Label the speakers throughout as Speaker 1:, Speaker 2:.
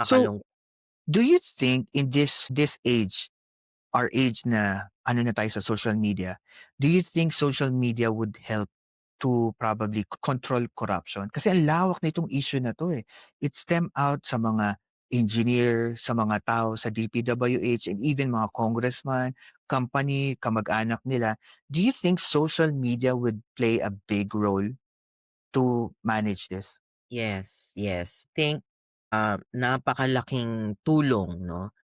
Speaker 1: So,
Speaker 2: nakakalungkot.
Speaker 1: do you think in this age, our age na ano na tayo sa social media, do you think social media would help to probably control corruption? Kasi ang lawak nitong issue na 'to, eh. It stem out sa mga engineer, sa mga tao sa DPWH and even mga congressman, company, kamag-anak nila. Do you think social media would play a big role to manage this?
Speaker 2: Yes, yes. Think, napakalaking tulong 'no.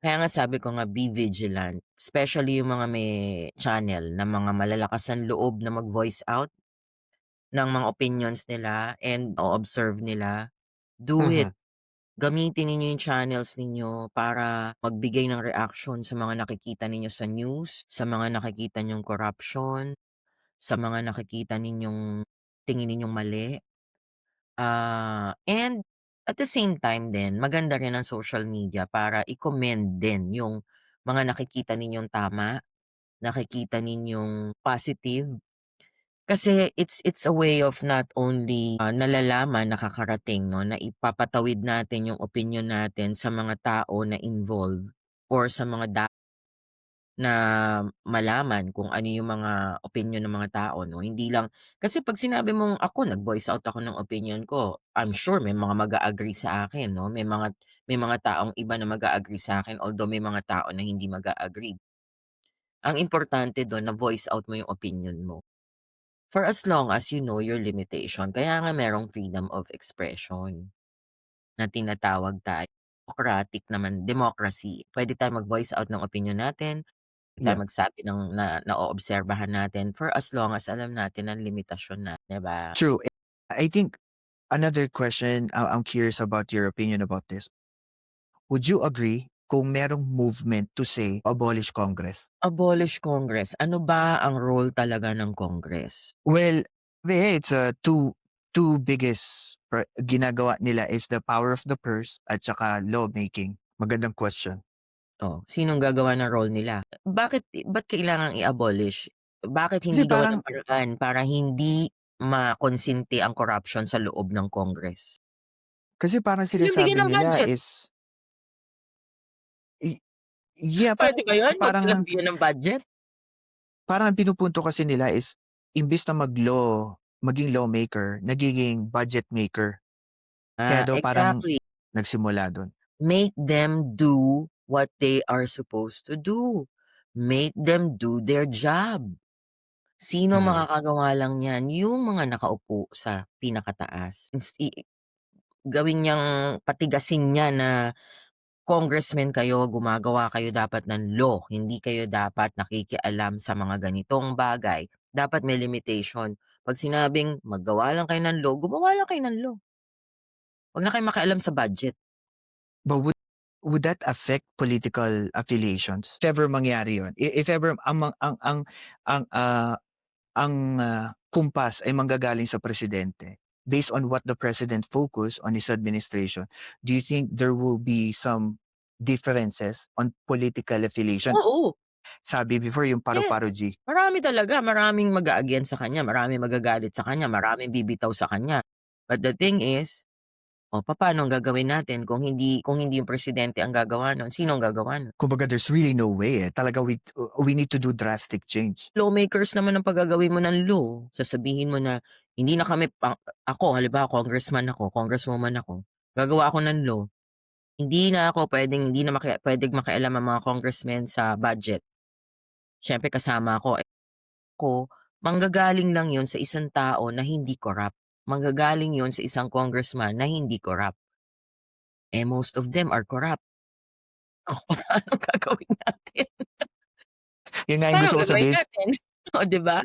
Speaker 2: Kaya nga sabi ko nga be vigilant, especially yung mga may channel na mga malalakas ang loob na mag-voice out ng mga opinions nila and o-observe nila. Do it.
Speaker 1: Mhm.
Speaker 2: Gamitin ninyo yung channels ninyo para magbigay ng reaction sa mga nakikita ninyo sa news, sa mga nakikita niyong corruption, sa mga nakikita ninyong tingin ninyong mali. And at the same time din, maganda rin ang social media para i-commend din yung mga nakikita ninyong tama, nakikita ninyong positive. Kasi it's a way of not only, nalalaman, nakakarating 'no, na ipapatawid natin yung opinyon natin sa mga tao na involved or sa mga na malaman kung ano yung mga opinyon ng mga tao 'no, hindi lang kasi 'pag sinabi mong ako nag-voice out ako ng opinyon ko, I'm sure may mga mag-a-agree sa akin 'no, may mga taong iba na mag-a-agree sa'kin although may mga tao na hindi mag-a-agree. Ang importante dun na voice out mo yung opinyon mo, for as long as you know your limitation. Kaya nga merong freedom of expression na tinatawag tayo democratic naman democracy. Puwede tayong mag-voice out ng opinyon natin. Puwede
Speaker 1: Yeah,
Speaker 2: tayong magsabi ng naoobserbahan natin for as long as alam natin ang limitasyon na, 'di ba?
Speaker 1: true. I think another question, I'm curious about your opinion about this. Would you agree kung merong movement to say abolish Congress?
Speaker 2: Abolish Congress, ano ba ang role talaga ng Congress?
Speaker 1: Well, it's two biggest ginagawa nila is the power of the purse at saka lawmaking. Magandang question.
Speaker 2: Oh, sinong gagawa ng role nila? Ba't kailangang i-abolish? Bakit
Speaker 1: Kasi
Speaker 2: hindi gawan
Speaker 1: parang
Speaker 2: ng paraan para hindi makonsente ang corruption sa loob ng Congress?
Speaker 1: parang
Speaker 2: Sila bigyan
Speaker 1: sinasabi
Speaker 2: ng
Speaker 1: nila
Speaker 2: budget.
Speaker 1: is i yeah,
Speaker 2: Puwede ba yun, 'wag
Speaker 1: parang
Speaker 2: silang bigyan ng budget?
Speaker 1: ang pinupunto kasi nila is imbes na maging lawmaker, nagiging budget maker. Kaya daw parang
Speaker 2: Exactly.
Speaker 1: nagsimula dun.
Speaker 2: Make them do what they are supposed to do. Make them do their job. Sino
Speaker 1: Hmm.
Speaker 2: makakagawa lang niyan? Yung mga nakaupo sa pinakataas. Gawin niyang patigasin niya na congressman kayo, gumagawa kayo dapat ng law, hindi kayo dapat nakikialam sa mga ganitong bagay. Dapat may limitation. 'Pag sinabing maggawa lang kayo ng law, gumawa lang kayo ng law. 'Wag na kayong makialam sa budget.
Speaker 1: But would that affect political affiliations? If ever mangyari yun, if ever ang kumpas ay manggagaling sa presidente, based on what the president focus on his administration, do you think there will be some differences on political affiliation?
Speaker 2: Oo,
Speaker 1: Sabi before yung
Speaker 2: yes.
Speaker 1: paru-paro G.
Speaker 2: Marami talaga, maraming mag-a-against sa kanya, maraming magagalit sa kanya, maraming bibitaw sa kanya. But the thing is, papaano ang gagawin natin kung hindi yung presidente ang gagawa nun, sino ang gagawa nun?
Speaker 1: Kumbaga there's really no way, eh, talaga we need to do drastic change.
Speaker 2: Lawmakers naman ang paggagawin mo ng law. Sasabihin mo na, hindi na kami ako halimbawa congressman ako, congresswoman ako, gagawa ako ng law. Hindi na puwedeng makialam ang mga congressmen sa budget. Siyempre kasama ako, manggagaling lang 'yun sa isang tao na hindi corrupt. Manggagaling 'yun sa isang congressman na hindi corrupt. Eh, most of them are corrupt. Oh, paano gagawin natin?
Speaker 1: Yun nga yung
Speaker 2: Paano
Speaker 1: gusto ko
Speaker 2: gagawin
Speaker 1: sabihin,
Speaker 2: natin? Oh, 'di ba?